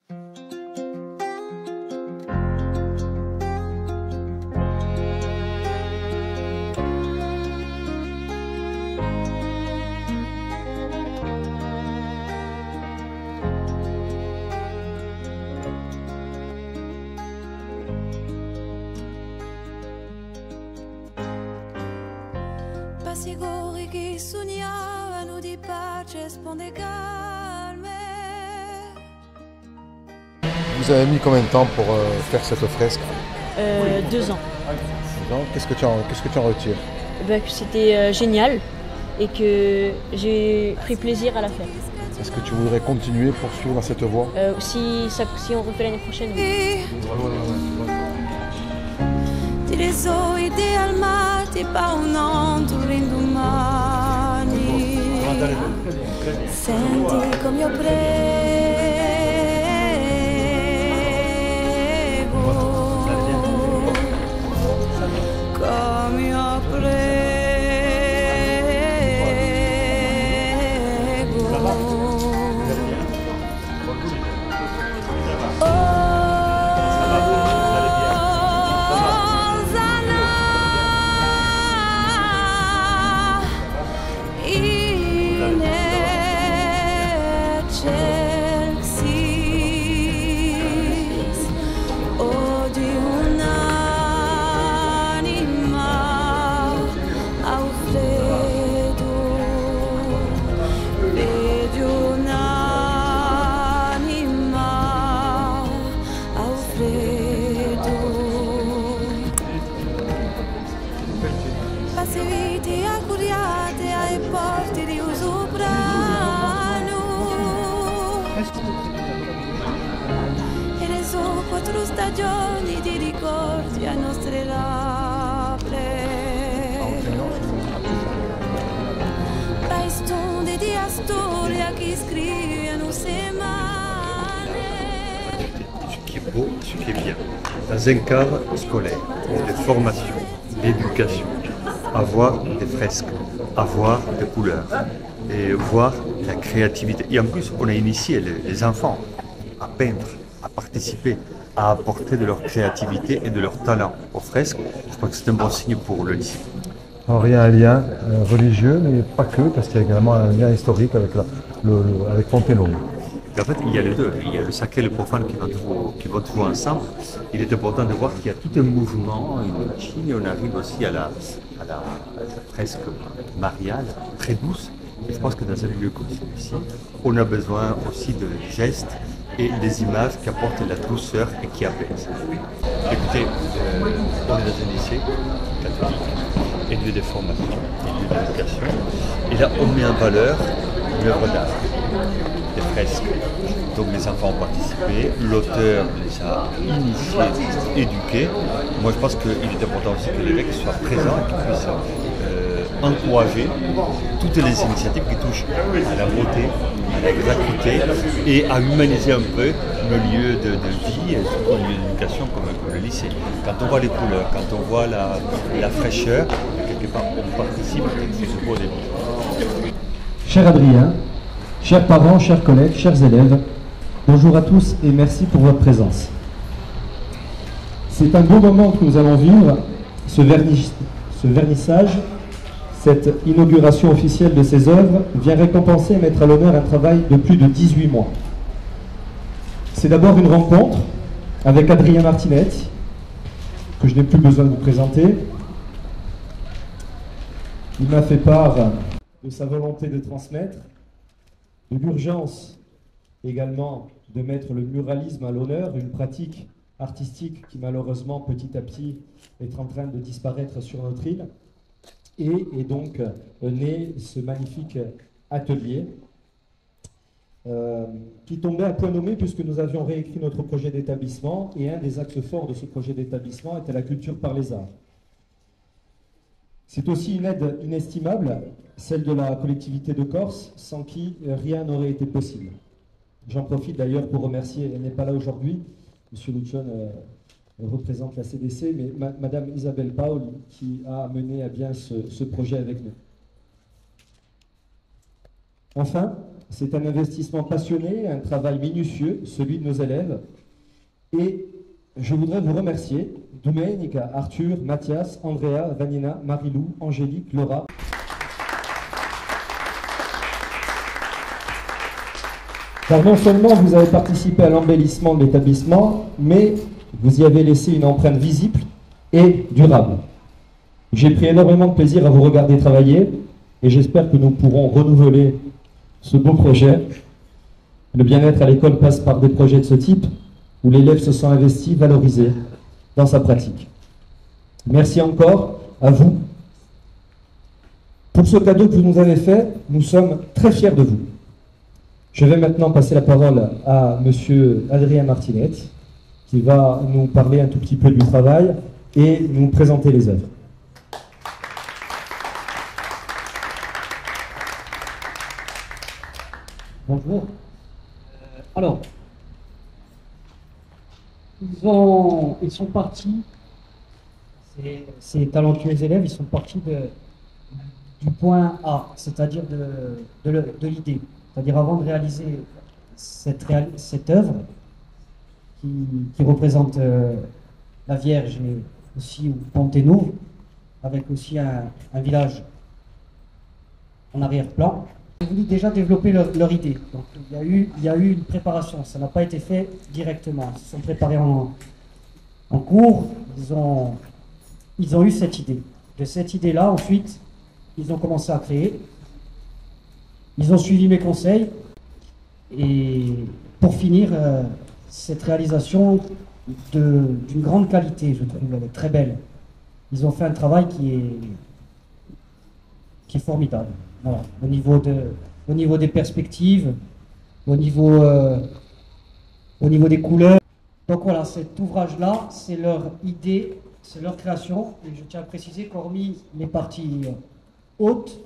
Siguri che sognavano di pace sponde calme. Vous avez mis combien de temps pour faire cette fresque? 2 ans. 2 ans. Qu'est-ce que tu en retires? Que c'était génial et que j'ai pris plaisir à la faire. Est-ce que tu voudrais continuer, poursuivre dans cette voie? Si on refait l'année prochaine, oui. Ti reso idealmati pa un altro indomani. Senti come io prego, come io prego. Passiviti accuriate ai porti di Usubrano e reso 4 stagioni di ricordi a nostre labbra. Dai stonde di storia che scrivono settimane. Ce qui est beau, ce qui est bien, dans un cadre scolaire, de formation, d'éducation, avoir des fresques, avoir des couleurs et voir la créativité. Et en plus, on a initié les enfants à peindre, à participer, à apporter de leur créativité et de leur talent aux fresques. Je crois que c'est un bon signe pour le lycée. Alors il y a un lien religieux, mais pas que, parce qu'il y a également un lien historique avec, avec Fontenoy. En fait, il y a les deux. Il y a le sacré et le profane qui vont trouver ensemble. Il est important de voir qu'il y a tout un mouvement, une Chine, et on arrive aussi à la fresque mariale, très douce. Et je pense que dans un lieu comme celui-ci, on a besoin aussi de gestes et des images qui apportent la douceur et qui apaisent. Écoutez, on est dans un lycée catholique, et lieu de formation, et lieu d'éducation. Et là, on met en valeur l'œuvre d'art, des fresques. Donc les enfants ont participé, l'auteur les a initiés, éduqués. Moi je pense qu'il est important aussi que l'évêque soit présent et qu'il puisse encourager toutes les initiatives qui touchent à la beauté, à la gratuité et à humaniser un peu nos lieux de vie et surtout nos lieux d'éducation comme le lycée. Quand on voit les couleurs, quand on voit la fraîcheur, quelque part on participe à quelque chose de beau début. Cher Adrien, chers parents, chers collègues, chers élèves, bonjour à tous et merci pour votre présence. C'est un beau moment que nous allons vivre, ce vernissage, cette inauguration officielle de ces œuvres vient récompenser et mettre à l'honneur un travail de plus de 18 mois. C'est d'abord une rencontre avec Adrien Martinetti, que je n'ai plus besoin de vous présenter. Il m'a fait part de sa volonté de transmettre, de l'urgence également de mettre le muralisme à l'honneur, une pratique artistique qui malheureusement petit à petit est en train de disparaître sur notre île, et donc né ce magnifique atelier qui tombait à point nommé puisque nous avions réécrit notre projet d'établissement et un des axes forts de ce projet d'établissement était la culture par les arts. C'est aussi une aide inestimable, celle de la collectivité de Corse, sans qui rien n'aurait été possible. J'en profite d'ailleurs pour remercier, elle n'est pas là aujourd'hui, M. Lucion représente la CDC, mais Madame Isabelle Paul qui a mené à bien ce projet avec nous. Enfin, c'est un investissement passionné, un travail minutieux, celui de nos élèves. Et je voudrais vous remercier, Domenica, Arthur, Mathias, Andrea, Vanina, Marilou, Angélique, Laura. Car non seulement vous avez participé à l'embellissement de l'établissement, mais vous y avez laissé une empreinte visible et durable. J'ai pris énormément de plaisir à vous regarder travailler et j'espère que nous pourrons renouveler ce beau projet. Le bien-être à l'école passe par des projets de ce type où l'élève se sent investi, valorisé dans sa pratique. Merci encore à vous. Pour ce cadeau que vous nous avez fait, nous sommes très fiers de vous. Je vais maintenant passer la parole à monsieur Adrien Martinet, qui va nous parler un tout petit peu du travail et nous présenter les œuvres. Bonjour. Alors, ils sont partis, ces talentueux élèves, ils sont partis du point A, c'est-à-dire de l'idée. C'est-à-dire avant de réaliser cette œuvre qui représente la Vierge et aussi Pont-Ténouve, avec aussi un village en arrière-plan. Ils ont voulu déjà développer leur idée. Donc il y a eu une préparation, ça n'a pas été fait directement. Ils se sont préparés en cours, ils ont eu cette idée. De cette idée-là, ensuite, ils ont commencé à créer. Ils ont suivi mes conseils et pour finir, cette réalisation d'une grande qualité, je trouve, elle est très belle. Ils ont fait un travail qui est formidable. Voilà. Au niveau des perspectives, au niveau des couleurs. Donc voilà, cet ouvrage-là, c'est leur idée, c'est leur création. Et je tiens à préciser qu'hormis les parties hautes,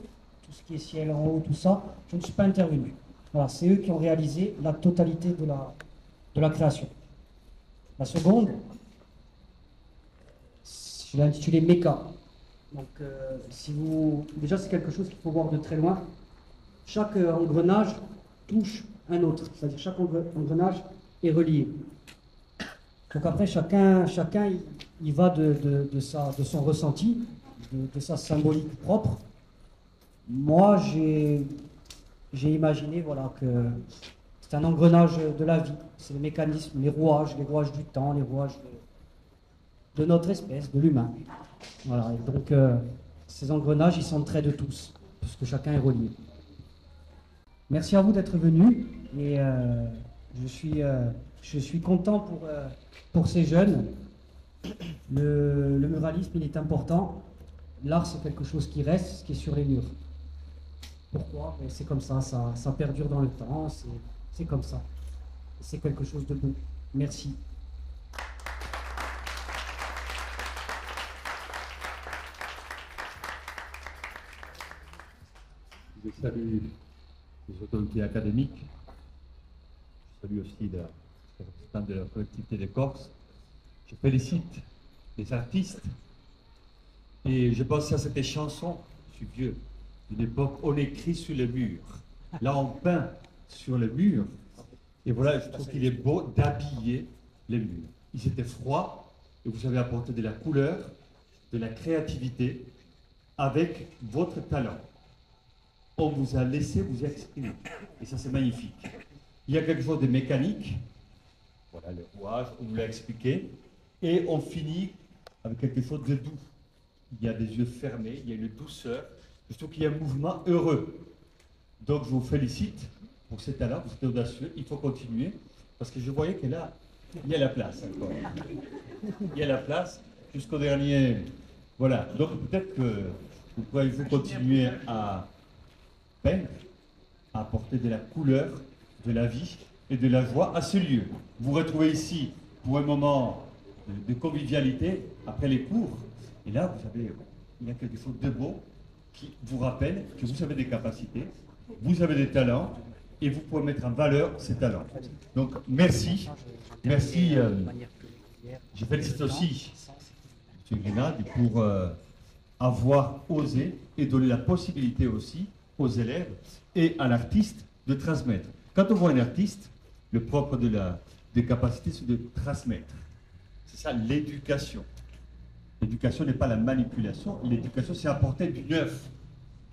tout ce qui est ciel en haut, tout ça, je ne suis pas intervenu. Voilà, c'est eux qui ont réalisé la totalité de la création. La seconde, je l'ai intitulée Méca. Donc, déjà, c'est quelque chose qu'il faut voir de très loin. Chaque engrenage touche un autre, c'est-à-dire chaque engrenage est relié. Donc après, chacun il va de son ressenti, de sa symbolique propre. Moi, j'ai imaginé, voilà, que c'est un engrenage de la vie, c'est le mécanisme, les rouages du temps, les rouages de notre espèce, de l'humain. Voilà, et donc ces engrenages, ils s'entraident tous, puisque chacun est relié. Merci à vous d'être venus, et je suis content pour ces jeunes. Le muralisme, il est important. L'art, c'est quelque chose qui reste, ce qui est sur les murs. Pourquoi? C'est comme ça perdure dans le temps, c'est comme ça. C'est quelque chose de beau. Merci. Je salue les autorités académiques, je salue aussi les représentants de la collectivité des Corses, je félicite les artistes et je pense à cette chanson, je suis vieux, d'une époque on écrit sur le mur, là on peint sur le mur et voilà, je trouve qu'il est beau d'habiller les murs. Ils étaient froids et vous avez apporté de la couleur, de la créativité avec votre talent. On vous a laissé vous exprimer. Et ça, c'est magnifique. Il y a quelque chose de mécanique. Voilà, le rouage, on vous l'a expliqué. Et on finit avec quelque chose de doux. Il y a des yeux fermés, il y a une douceur. Je trouve qu'il y a un mouvement heureux. Donc, je vous félicite pour ces talents, vous êtes audacieux. Il faut continuer. Parce que je voyais que là, il y a la place encore. Il y a la place jusqu'au dernier. Voilà. Donc, peut-être que vous pouvez continuer à peindre, à apporter de la couleur, de la vie et de la joie à ce lieu. Vous vous retrouvez ici pour un moment de convivialité après les cours. Et là, il y a quelque chose de beau qui vous rappelle que vous avez des capacités, vous avez des talents et vous pouvez mettre en valeur ces talents. Donc, merci. Merci. Je félicite aussi M. Grenade pour avoir osé et donner la possibilité aussi aux élèves et à l'artiste de transmettre. Quand on voit un artiste, le propre des capacités, c'est de transmettre. C'est ça l'éducation. L'éducation n'est pas la manipulation, l'éducation c'est apporter du neuf,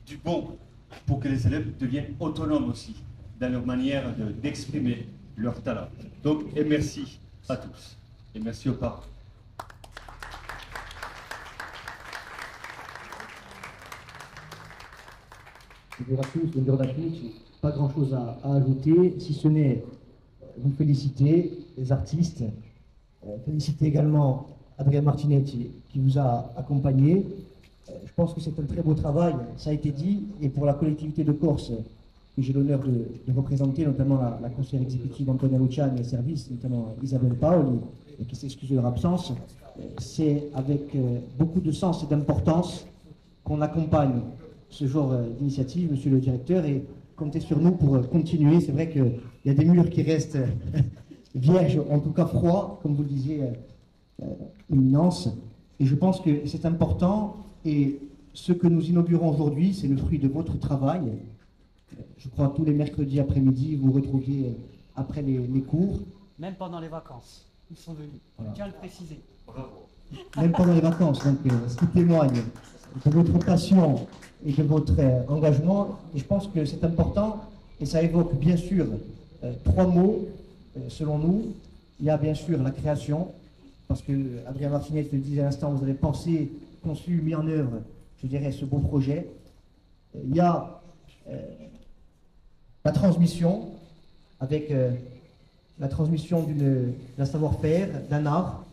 du bon, pour que les élèves deviennent autonomes aussi dans leur manière d'exprimer leur talent. Donc, et merci à tous. Et merci aux parents. Bonjour à tous, bonjour à tous. Pas grand chose à ajouter, si ce n'est vous féliciter, les artistes, féliciter également Adrien Martinetti qui vous a accompagné. Je pense que c'est un très beau travail, ça a été dit, et pour la collectivité de Corse, que j'ai l'honneur de représenter, notamment la conseillère exécutive Antonia Luciani et service, notamment Isabelle Paoli, et qui s'excuse de leur absence, c'est avec beaucoup de sens et d'importance qu'on accompagne ce genre d'initiative, monsieur le directeur, et comptez sur nous pour continuer. C'est vrai qu'il y a des murs qui restent vierges, en tout cas froids, comme vous le disiez, Éminence, et je pense que c'est important, et ce que nous inaugurons aujourd'hui, c'est le fruit de votre travail. Je crois tous les mercredis après-midi, vous retrouviez après les cours. Même pendant les vacances, ils sont venus. Voilà. Je tiens à le préciser. Même pendant les vacances, donc ce qui témoigne de votre passion et de votre engagement. Et je pense que c'est important, et ça évoque bien sûr trois mots, selon nous. Il y a bien sûr la création, parce que Adrien Martinet le disait à l'instant, vous avez pensé, conçu, mis en œuvre, je dirais, ce beau projet. Il y a la transmission, avec la transmission d'un savoir-faire, d'un art,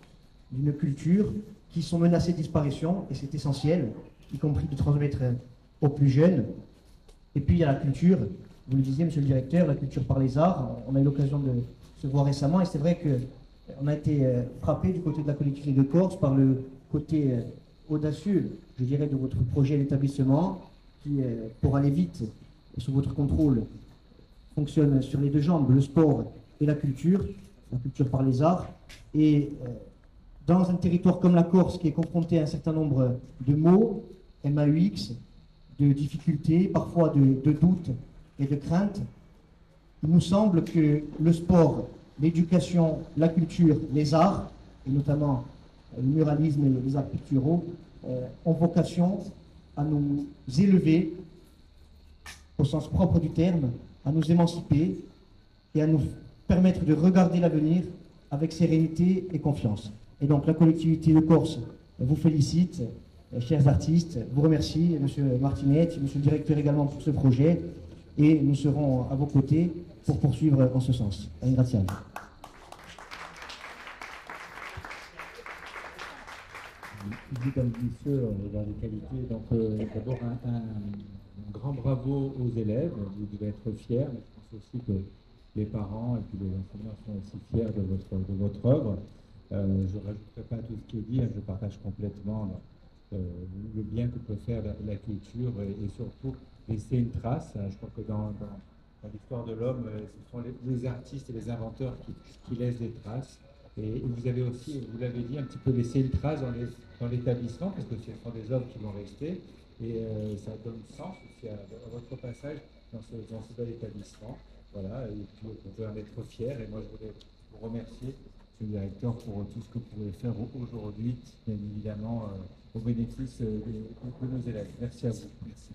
d'une culture, qui sont menacés de disparition, et c'est essentiel, y compris de transmettre aux plus jeunes. Et puis il y a la culture, vous le disiez, monsieur le directeur, la culture par les arts. On a eu l'occasion de se voir récemment, et c'est vrai qu'on a été frappé du côté de la collectivité de Corse par le côté audacieux, je dirais, de votre projet d'établissement, qui, pour aller vite, sous votre contrôle, fonctionne sur les deux jambes, le sport et la culture par les arts. Et dans un territoire comme la Corse, qui est confronté à un certain nombre de mots, MAUX, de difficultés, parfois de doutes et de craintes, il nous semble que le sport, l'éducation, la culture, les arts, et notamment le muralisme et les arts picturaux, ont vocation à nous élever, au sens propre du terme, à nous émanciper et à nous permettre de regarder l'avenir avec sérénité et confiance. Et donc la collectivité de Corse vous félicite, chers artistes, vous remercie, monsieur Martinet, monsieur le directeur également pour ce projet, et nous serons à vos côtés pour poursuivre en ce sens. Grazie. Mesdames et messieurs, dans les qualités, donc d'abord un grand bravo aux élèves, vous devez être fiers, mais je pense aussi que les parents et puis les enseignants sont aussi fiers de votre œuvre. Je ne rajouterai pas tout ce qui est dit, je partage complètement le bien que peut faire la culture et surtout laisser une trace. Je crois que dans l'histoire de l'homme, ce sont les artistes et les inventeurs qui laissent des traces. Et vous avez aussi, vous l'avez dit, un petit peu laissé une trace dans l'établissement, parce que ce sont des œuvres qui vont rester. Et ça donne sens aussi à votre passage dans ce bel établissement. Voilà, et puis on peut en être fier. Et moi, je voulais vous remercier, monsieur le directeur, pour tout ce que vous pouvez faire aujourd'hui, bien évidemment, au bénéfice de nos élèves. Merci à vous. Merci.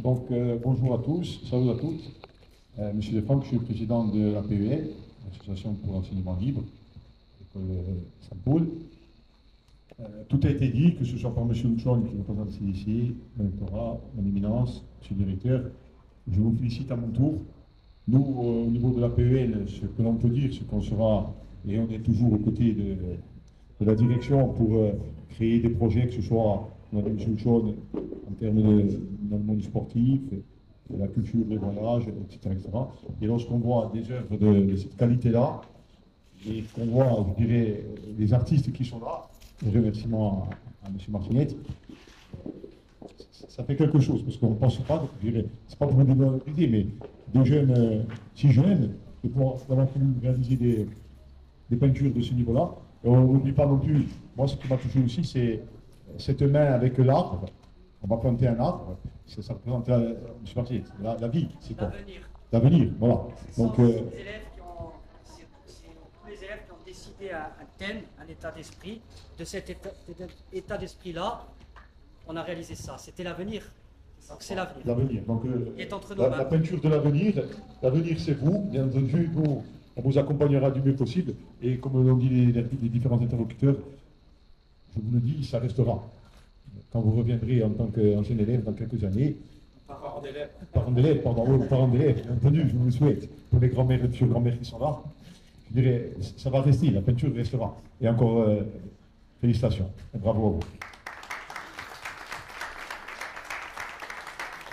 Donc, bonjour à tous, salut à toutes. Monsieur Defranc, je suis le président de l'APEL, l'Association pour l'enseignement libre, école Saint-Paul. Tout a été dit, que ce soit par monsieur Luchon qui représente le CDC, le rectorat, mon éminence, monsieur le directeur. Je vous félicite à mon tour. Nous, au niveau de l'APEL, ce que l'on peut dire, c'est qu'on sera, et on est toujours aux côtés de la direction pour créer des projets, que ce soit Madame Luchon en termes dans le monde sportif, de la culture, des voyages, etc., etc. Et lorsqu'on voit des œuvres de cette qualité-là, et qu'on voit, je dirais, les artistes qui sont là, un remerciement à M. Martinet, ça fait quelque chose, parce qu'on ne pense pas, je dirais, c'est pas pour me dévaloriser, mais des jeunes, si jeunes, et pour avoir pu réaliser des peintures de ce niveau-là. Et on n'oublie pas non plus, moi ce qui m'a touché aussi, c'est cette main avec l'arbre, on va planter un arbre, ça représente la vie, c'est quoi? L'avenir, voilà. Donc, tous les élèves qui ont décidé un thème, un état d'esprit. De cet état d'esprit-là, on a réalisé ça. C'était l'avenir. Donc c'est l'avenir. L'avenir. Donc, il est entre nos la mains. peinture de l'avenir c'est vous. Bien entendu, nous, on vous accompagnera du mieux possible. Et comme l'ont dit les différents interlocuteurs, je vous le dis, ça restera. Quand vous reviendrez en tant qu'ancien élève dans quelques années, parents d'élèves, bien entendu, je vous le souhaite. Pour les grands-mères et futurs grands-mères qui sont là, je dirais, ça va rester, la peinture restera. Et encore, félicitations, et bravo à vous.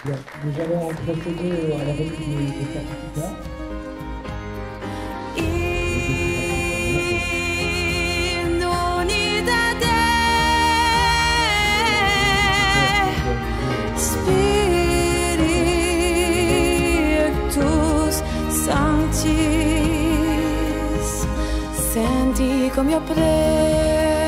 Bien, nous allons procéder à la remise des certificats. Spiritus Sanctis, senti come io prego.